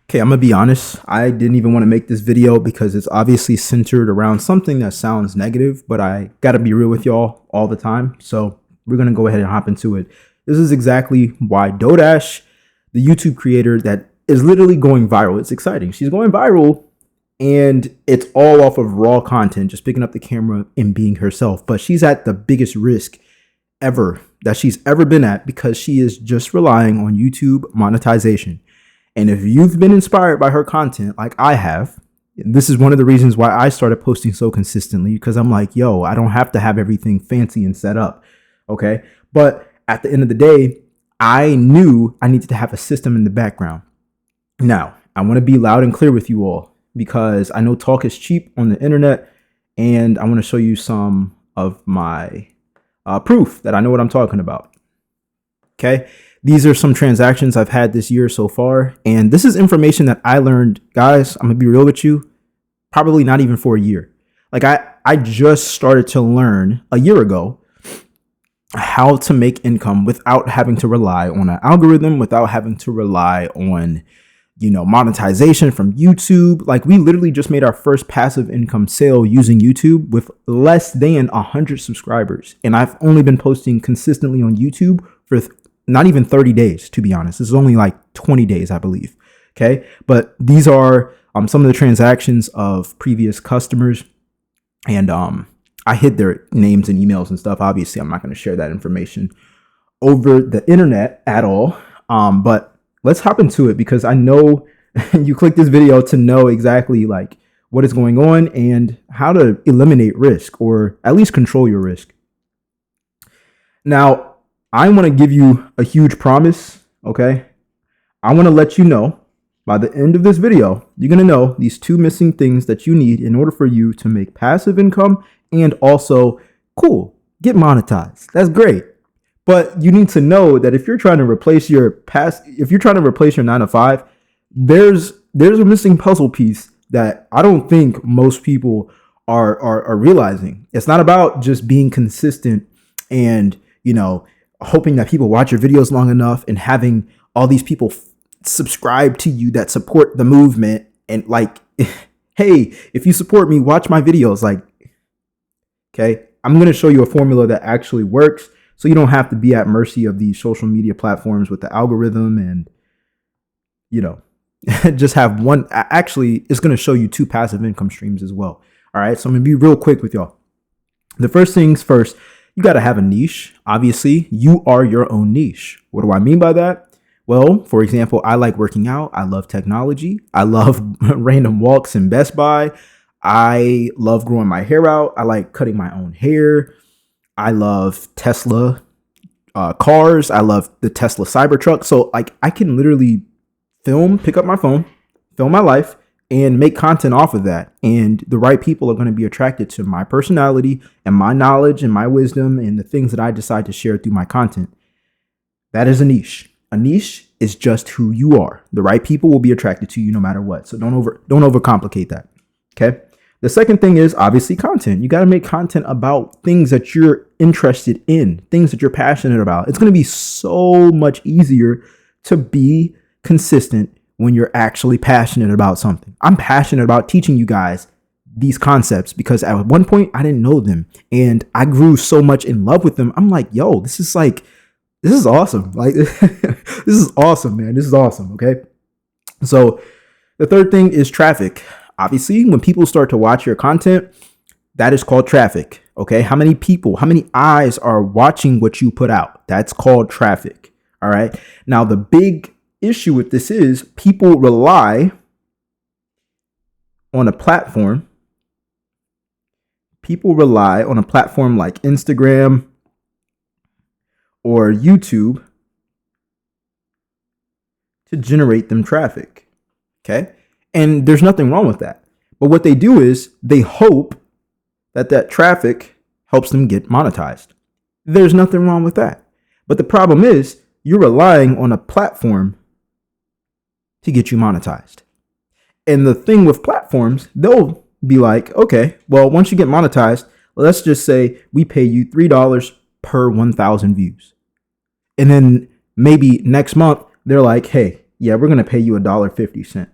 Okay, I'm gonna be honest. I didn't even want to make this video because it's obviously centered around something that sounds negative, but I gotta be real with y'all all the time. So we're gonna go ahead and hop into it. This is exactly why Dodash, the YouTube creator that is literally going viral. It's exciting. She's going viral and it's all off of raw content, just picking up the camera and being herself. But she's at the biggest risk ever that she's ever been at because she is just relying on YouTube monetization. And if you've been inspired by her content like I have, this is one of the reasons why I started posting so consistently, because I'm like, yo, I don't have to have everything fancy and set up. Okay. But at the end of the day, I knew I needed to have a system in the background. Now, I want to be loud and clear with you all because I know talk is cheap on the internet, and I want to show you some of my proof that I know what I'm talking about. Okay. These are some transactions I've had this year so far. And this is information that I learned, guys, I'm going to be real with you, probably not even for a year. Like I just started to learn a year ago how to make income without having to rely on an algorithm, without having to rely on, monetization from YouTube. Like we literally just made our first passive income sale using YouTube with less than 100 subscribers. And I've only been posting consistently on YouTube for not even 30 days, to be honest. This is only like 20 days, I believe. Okay. But these are some of the transactions of previous customers. And I hid their names and emails and stuff. Obviously, I'm not going to share that information over the internet at all. But let's hop into it because I know you click this video to know exactly like what is going on and how to eliminate risk or at least control your risk. Now, I want to give you a huge promise, okay? I want to let you know by the end of this video, you're going to know these two missing things that you need in order for you to make passive income and also, get monetized. That's great. But you need to know that if you're trying to replace your 9-to-5, there's a missing puzzle piece that I don't think most people are realizing. It's not about just being consistent and, hoping that people watch your videos long enough and having all these people subscribe to you that support the movement and like, hey, if you support me, watch my videos. Like, okay, I'm going to show you a formula that actually works so you don't have to be at mercy of these social media platforms with the algorithm and, just have one. Actually, it's going to show you two passive income streams as well. All right. So I'm going to be real quick with y'all. The first things first, you got to have a niche. Obviously, you are your own niche. What do I mean by that? Well, for example, I like working out. I love technology. I love random walks in Best Buy. I love growing my hair out. I like cutting my own hair. I love Tesla cars. I love the Tesla Cybertruck. So like I can literally pick up my phone, film my life, and make content off of that. And the right people are going to be attracted to my personality and my knowledge and my wisdom and the things that I decide to share through my content. That is a niche. A niche is just who you are. The right people will be attracted to you no matter what. So don't overcomplicate that. Okay. The second thing is obviously content. You got to make content about things that you're interested in, things that you're passionate about. It's going to be so much easier to be consistent when you're actually passionate about something. I'm passionate about teaching you guys these concepts because at one point I didn't know them and I grew so much in love with them. I'm like, yo, this is awesome. Like, this is awesome, man. This is awesome. Okay. So the third thing is traffic. Obviously, when people start to watch your content, that is called traffic. Okay. How many eyes are watching what you put out? That's called traffic. All right. Now, the big issue with this is people rely on a platform. People rely on a platform like Instagram or YouTube to generate them traffic. Okay. And there's nothing wrong with that. But what they do is they hope that traffic helps them get monetized. There's nothing wrong with that. But the problem is you're relying on a platform to get you monetized. And the thing with platforms, they'll be like, okay, well, once you get monetized, let's just say we pay you $3 per 1,000 views. And then maybe next month they're like, hey, yeah, we're going to pay you $1.50.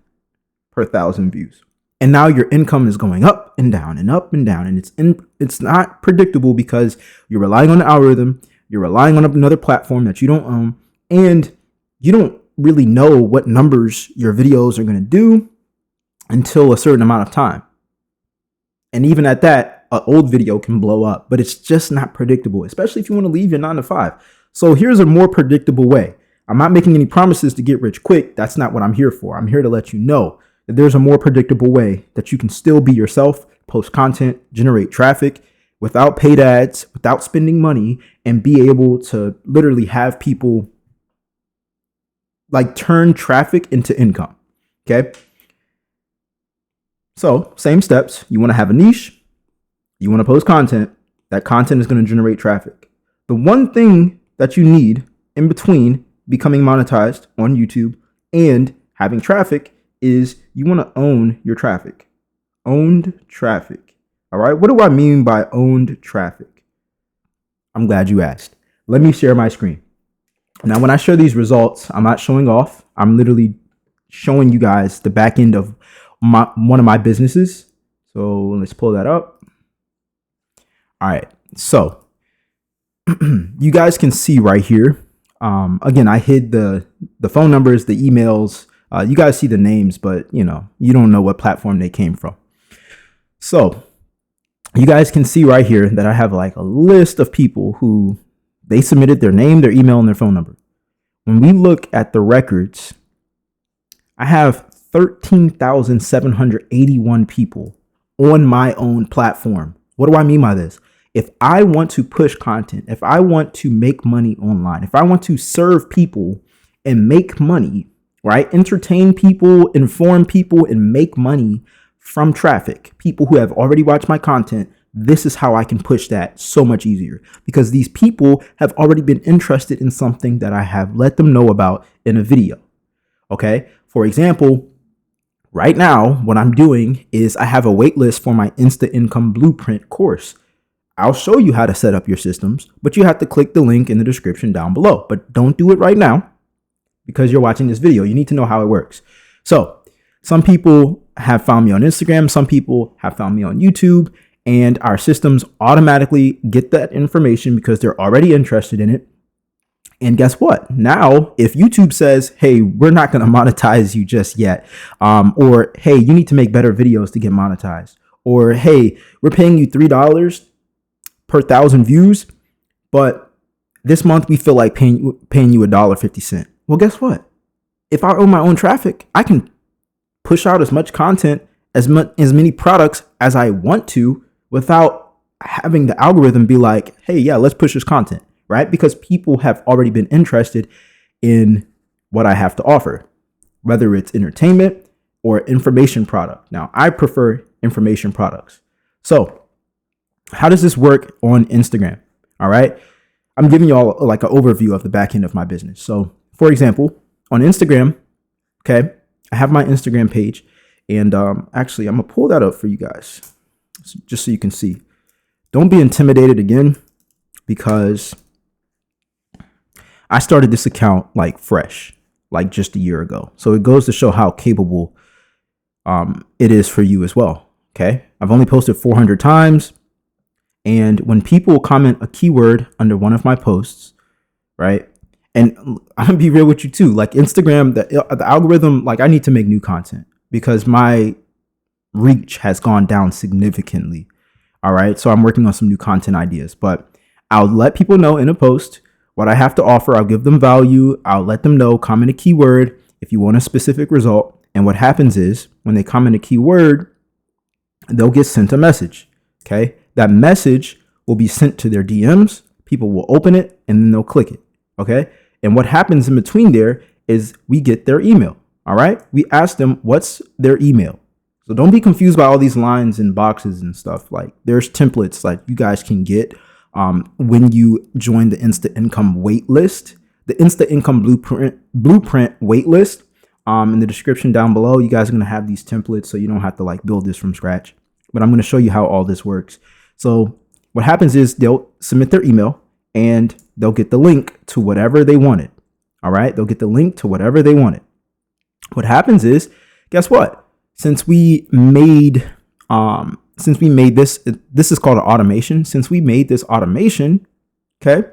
per 1,000 views. And now your income is going up and down and up and down. And it's not predictable because you're relying on the algorithm. You're relying on another platform that you don't own. And you don't really know what numbers your videos are going to do until a certain amount of time. And even at that, an old video can blow up, but it's just not predictable, especially if you want to leave your 9 to 5. So here's a more predictable way. I'm not making any promises to get rich quick. That's not what I'm here for. I'm here to let you know that there's a more predictable way that you can still be yourself, post content, generate traffic without paid ads, without spending money, and be able to literally have people like turn traffic into income. Okay. So same steps. You want to have a niche. You want to post content. That content is going to generate traffic. The one thing that you need in between becoming monetized on YouTube and having traffic is you want to own your traffic. Owned traffic. All right. What do I mean by owned traffic? I'm glad you asked. Let me share my screen. Now, when I show these results, I'm not showing off. I'm literally showing you guys the back end of one of my businesses. So let's pull that up. All right. So you guys can see right here. Again, I hid the phone numbers, the emails. You guys see the names, but you don't know what platform they came from. So you guys can see right here that I have like a list of people who they submitted their name, their email, and their phone number. When we look at the records, I have 13,781 people on my own platform. What do I mean by this? If I want to push content, if I want to make money online, if I want to serve people and make money, right? Entertain people, inform people, and make money from traffic, people who have already watched my content, this is how I can push that so much easier because these people have already been interested in something that I have let them know about in a video. Okay. For example, right now, what I'm doing is I have a wait list for my Insta Income Blueprint course. I'll show you how to set up your systems, but you have to click the link in the description down below. But don't do it right now because you're watching this video. You need to know how it works. So some people have found me on Instagram. Some people have found me on YouTube, and our systems automatically get that information because they're already interested in it. And guess what? Now, if YouTube says, hey, we're not going to monetize you just yet, or hey, you need to make better videos to get monetized, or hey, we're paying you $3 per 1,000 views, but this month we feel like paying you $1.50. Well, guess what? If I own my own traffic, I can push out as much content, as many products as I want to without having the algorithm be like, hey, yeah, let's push this content, right? Because people have already been interested in what I have to offer, whether it's entertainment or information product. Now, I prefer information products. So how does this work on Instagram? All right. I'm giving you all like an overview of the back end of my business. So for example, on Instagram, okay, I have my Instagram page and actually I'm gonna pull that up for you guys just so you can see. Don't be intimidated again because I started this account like fresh, like just a year ago. So it goes to show how capable it is for you as well. Okay. I've only posted 400 times. And when people comment a keyword under one of my posts, right? And I'm gonna be real with you too. Like Instagram, the algorithm, like I need to make new content because my reach has gone down significantly. All right. So I'm working on some new content ideas, but I'll let people know in a post what I have to offer. I'll give them value. I'll let them know, comment a keyword if you want a specific result. And what happens is when they comment a keyword, they'll get sent a message. Okay. That message will be sent to their DMs. People will open it and then they'll click it. Okay. And what happens in between there is we get their email. All right. We ask them what's their email. So don't be confused by all these lines and boxes and stuff. Like there's templates like you guys can get when you join the Insta Income wait list, the Insta Income blueprint wait list. In the description down below, you guys are going to have these templates so you don't have to like build this from scratch. But I'm going to show you how all this works. So what happens is they'll submit their email and they'll get the link to whatever they wanted. All right. They'll get the link to whatever they wanted. What happens is, guess what? since we made this is called an automation. Since we made this automation, okay,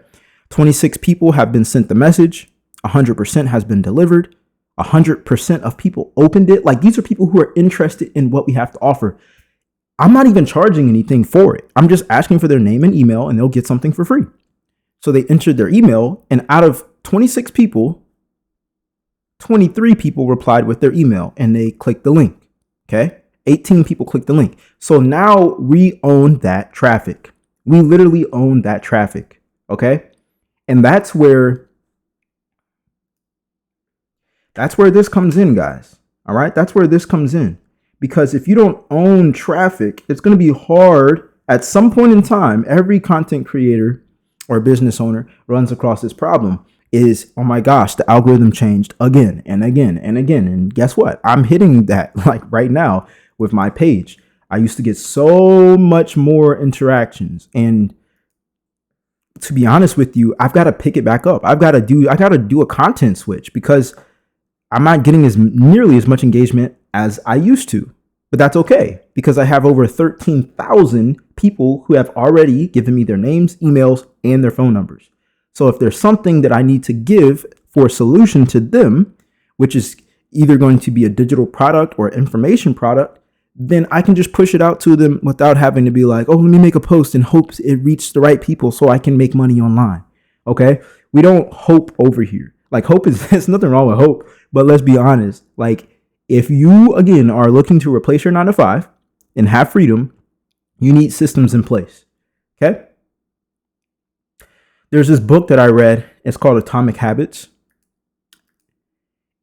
26 people have been sent the message, 100% has been delivered, 100% of people opened it. Like, these are people who are interested in what we have to offer. I'm not even charging anything for it. I'm just asking for their name and email, and they'll get something for free. So they entered their email, and out of 26 people, 23 people replied with their email, and they clicked the link. Okay. 18 people clicked the link. So now we own that traffic. We literally own that traffic. Okay. And that's where this comes in, guys. All right. That's where this comes in. Because if you don't own traffic, it's going to be hard. At some point in time, every content creator or business owner runs across this problem is, oh my gosh, the algorithm changed again and again and again. And guess what? I'm hitting that like right now with my page. I used to get so much more interactions. And to be honest with you, I've got to pick it back up. I got to do a content switch because I'm not getting nearly as much engagement as I used to. But that's okay, because I have over 13,000 people who have already given me their names, emails, and their phone numbers. So if there's something that I need to give for a solution to them, which is either going to be a digital product or information product, then I can just push it out to them without having to be like, oh, let me make a post and hope it reaches the right people so I can make money online. Okay. We don't hope over here. Like, hope there's nothing wrong with hope, but let's be honest. Like, if you, again, are looking to replace your 9-to-5 and have freedom, you need systems in place. Okay. There's this book that I read. It's called Atomic Habits.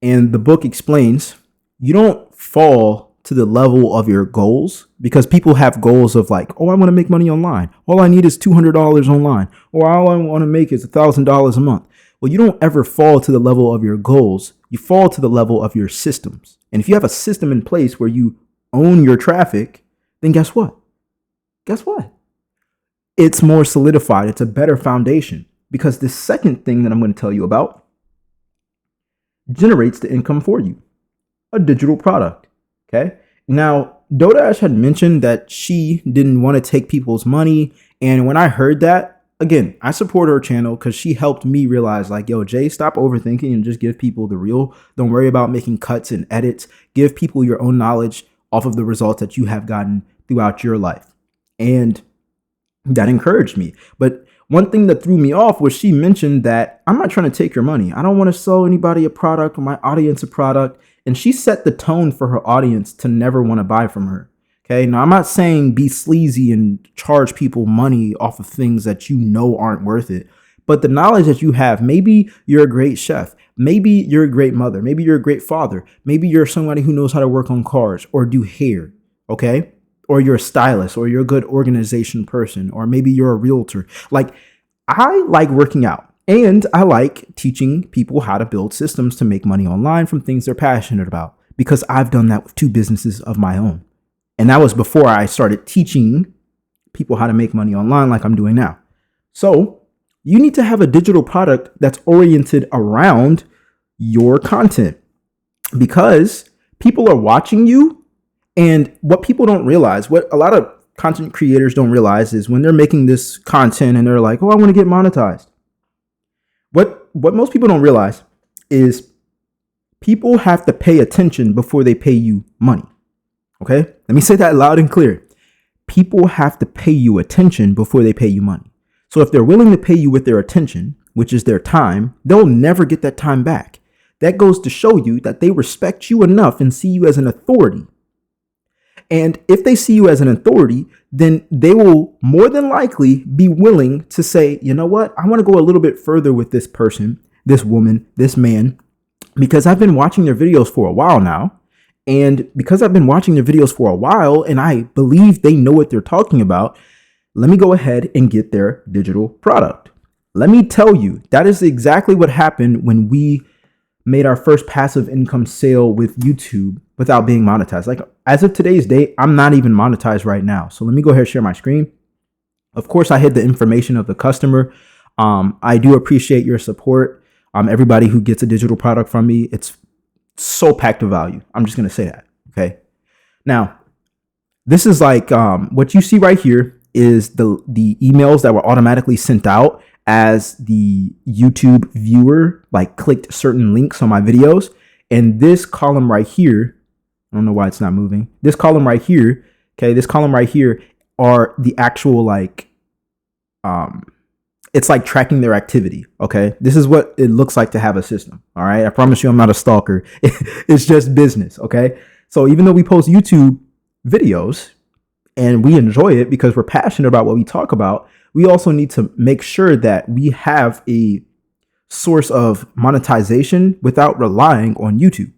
And the book explains you don't fall to the level of your goals, because people have goals of like, oh, I want to make money online. All I need is $200 online, or all I want to make is $1,000 a month. Well, you don't ever fall to the level of your goals. You fall to the level of your systems. And if you have a system in place where you own your traffic, then guess what? Guess what? It's more solidified. It's a better foundation, because the second thing that I'm going to tell you about generates the income for you, a digital product. Okay. Now, DoorDash had mentioned that she didn't want to take people's money. And when I heard that, again, I support her channel because she helped me realize, like, yo, Jay, stop overthinking and just give people the real. Don't worry about making cuts and edits. Give people your own knowledge off of the results that you have gotten throughout your life. And that encouraged me. But one thing that threw me off was she mentioned that I'm not trying to take your money. I don't want to sell anybody a product or my audience a product. And she set the tone for her audience to never want to buy from her. Okay. Now, I'm not saying be sleazy and charge people money off of things that you know aren't worth it. But the knowledge that you have, maybe you're a great chef. Maybe you're a great mother. Maybe you're a great father. Maybe you're somebody who knows how to work on cars or do hair. Okay. Or you're a stylist, or you're a good organization person, or maybe you're a realtor. Like, I like working out. And I like teaching people how to build systems to make money online from things they're passionate about, because I've done that with 2 businesses of my own. And that was before I started teaching people how to make money online like I'm doing now. So you need to have a digital product that's oriented around your content, because people are watching you. And what people don't realize, what a lot of content creators don't realize, is when they're making this content and they're like, oh, I want to get monetized. What most people don't realize is people have to pay attention before they pay you money. Okay? Let me say that loud and clear. People have to pay you attention before they pay you money. So if they're willing to pay you with their attention, which is their time, they'll never get that time back. That goes to show you that they respect you enough and see you as an authority. And if they see you as an authority, then they will more than likely be willing to say, you know what, I want to go a little bit further with this person, this woman, this man, because I've been watching their videos for a while now. And because I've been watching their videos for a while and I believe they know what they're talking about, let me go ahead and get their digital product. Let me tell you, that is exactly what happened when we made our first passive income sale with YouTube without being monetized. Like, as of today's date, I'm not even monetized right now. So let me go ahead and share my screen. Of course, I hid the information of the customer. I do appreciate your support. Everybody who gets a digital product from me, it's so packed with value. I'm just going to say that. Okay. Now, this is like what you see right here is the emails that were automatically sent out as the YouTube viewer like clicked certain links on my videos. And this column right here, I don't know why it's not moving. This column right here, okay, this column right here are the actual like it's like tracking their activity. Okay, this is what it looks like to have a system. All right, I promise you I'm not a stalker. It's just business. Okay, so even though we post YouTube videos and we enjoy it because we're passionate about what we talk about, we also need to make sure that we have a source of monetization without relying on YouTube.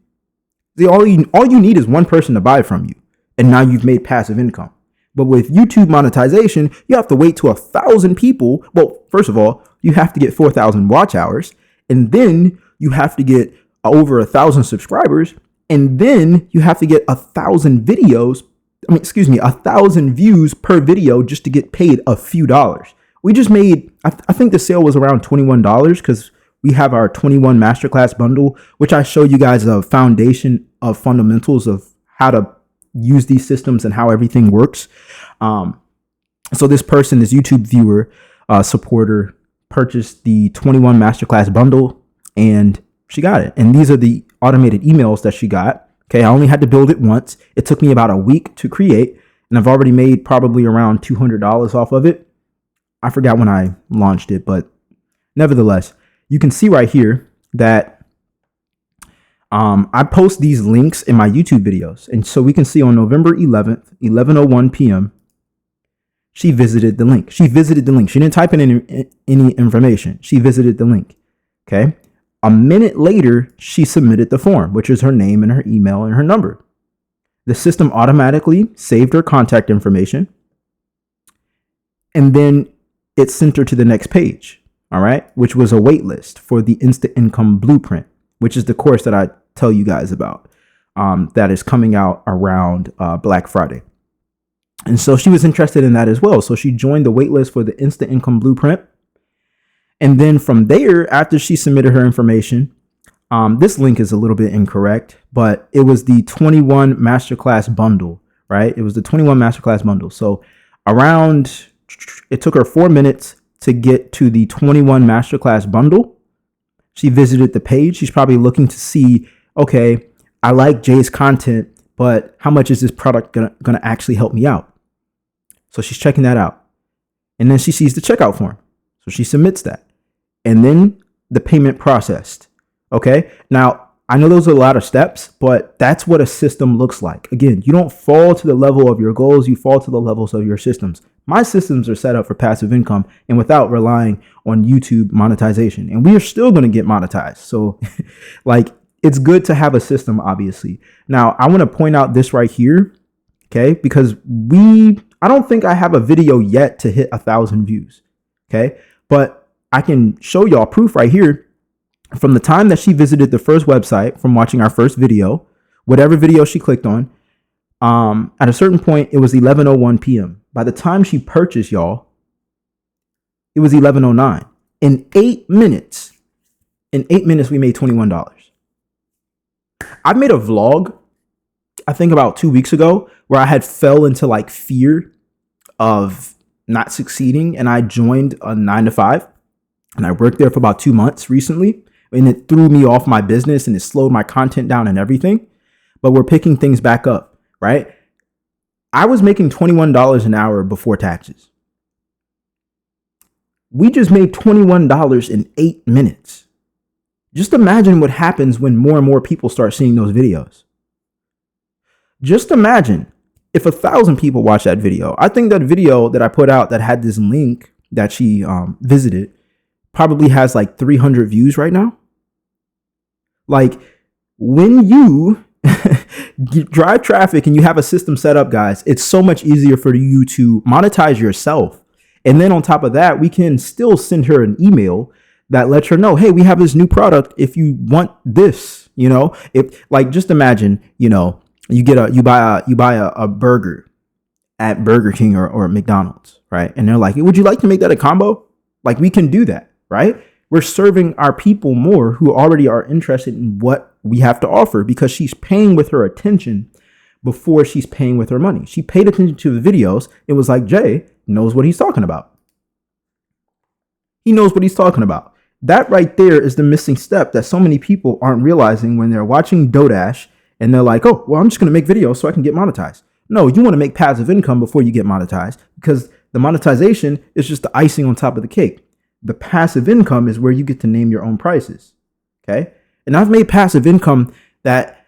All you need is one person to buy from you, and now you've made passive income. But with YouTube monetization, you have to wait to 1,000 people. Well, first of all, you have to get 4,000 watch hours, and then you have to get over 1,000 subscribers, and then you have to get 1,000 videos. 1,000 views per video just to get paid a few dollars. We just made, I think the sale was around $21 because we have our 21 masterclass bundle, which I show you guys a foundation of fundamentals of how to use these systems and how everything works. So this person, this YouTube viewer, supporter, purchased the 21 masterclass bundle and she got it. And these are the automated emails that she got. Okay, I only had to build it once. It took me about a week to create, and I've already made probably around $200 off of it. I forgot when I launched it, but nevertheless, you can see right here that I post these links in my YouTube videos. And so we can see on November 11th, 11:01 p.m., she visited the link. She didn't type in any information. She visited the link. Okay. A minute later, she submitted the form, which is her name and her email and her number. The system automatically saved her contact information, and then it sent her to the next page, all right, which was a wait list for the Instant Income Blueprint, which is the course that I tell you guys about that is coming out around Black Friday. And so she was interested in that as well. So she joined the wait list for the Instant Income Blueprint. And then from there, after she submitted her information, this link is a little bit incorrect, but it was the 21 masterclass bundle, right? It was the 21 masterclass bundle. So it took her 4 minutes to get to the 21 masterclass bundle. She visited the page. She's probably looking to see, okay, I like Jay's content, but how much is this product gonna actually help me out? So she's checking that out. And then she sees the checkout form. So she submits that. And then the payment processed. Okay. Now, I know those are a lot of steps, but that's what a system looks like. Again, you don't fall to the level of your goals. You fall to the levels of your systems. My systems are set up for passive income and without relying on YouTube monetization. And we are still going to get monetized. So like, it's good to have a system, obviously. Now, I want to point out this right here. Okay. Because I don't think I have a video yet to hit 1,000 views. Okay. But I can show y'all proof right here from the time that she visited the first website, from watching our first video, whatever video she clicked on. At a certain point, it was 11:01 p.m. By the time she purchased, y'all, it was 11:09. In 8 minutes, we made $21. I made a vlog, I think about 2 weeks ago, where I had fell into like fear of not succeeding, and I joined a 9-to-5. And I worked there for about 2 months recently, and it threw me off my business and it slowed my content down and everything. But we're picking things back up, right? I was making $21 an hour before taxes. We just made $21 in 8 minutes. Just imagine what happens when more and more people start seeing those videos. Just imagine if 1,000 people watch that video. I think that video that I put out that had this link that she visited probably has like 300 views right now. Like, when you drive traffic and you have a system set up, guys, it's so much easier for you to monetize yourself. And then on top of that, we can still send her an email that lets her know, hey, we have this new product. If you want this, if like, just imagine, you buy a burger at Burger King or McDonald's, right? And they're like, would you like to make that a combo? Like, we can do that. Right? We're serving our people more who already are interested in what we have to offer because she's paying with her attention before she's paying with her money. She paid attention to the videos. It was like, Jay knows what he's talking about. He knows what he's talking about. That right there is the missing step that so many people aren't realizing when they're watching DoorDash and they're like, oh, well, I'm just going to make videos so I can get monetized. No, you want to make passive income before you get monetized, because the monetization is just the icing on top of the cake. The passive income is where you get to name your own prices. Okay. And I've made passive income that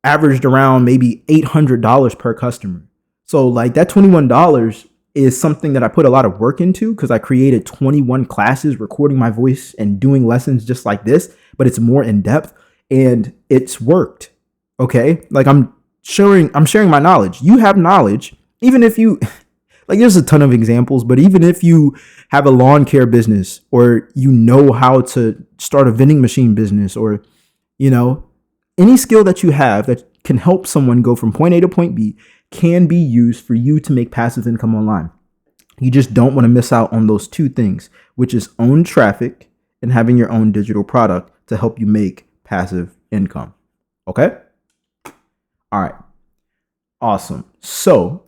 averaged around maybe $800 per customer. So like that $21 is something that I put a lot of work into, because I created 21 classes recording my voice and doing lessons just like this, but it's more in depth and it's worked. Okay. Like I'm sharing my knowledge. You have knowledge, even if you like, there's a ton of examples, but even if you have a lawn care business, or you know how to start a vending machine business, or, you know, any skill that you have that can help someone go from point A to point B can be used for you to make passive income online. You just don't want to miss out on those two things, which is own traffic and having your own digital product to help you make passive income. Okay? All right. Awesome. So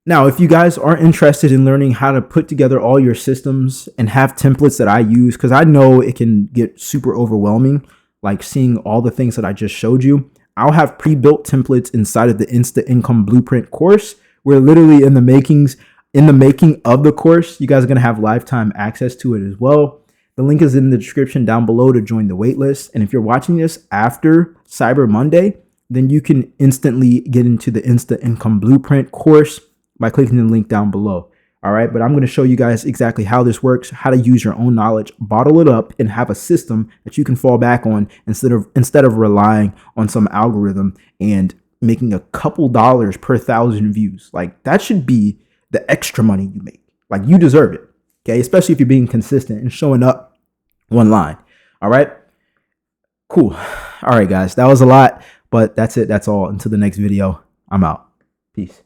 now, if you guys are interested in learning how to put together all your systems and have templates that I use, because I know it can get super overwhelming, like seeing all the things that I just showed you, I'll have pre-built templates inside of the Insta Income Blueprint course. We're literally in the making of the course. You guys are going to have lifetime access to it as well. The link is in the description down below to join the waitlist. And if you're watching this after Cyber Monday, then you can instantly get into the Insta Income Blueprint course by clicking the link down below. All right. But I'm going to show you guys exactly how this works, how to use your own knowledge, bottle it up, and have a system that you can fall back on instead of relying on some algorithm and making a couple dollars per 1,000 views. Like, that should be the extra money you make. Like, you deserve it. Okay. Especially if you're being consistent and showing up online. All right. Cool. All right, guys. That was a lot, but that's it. That's all. Until the next video, I'm out. Peace.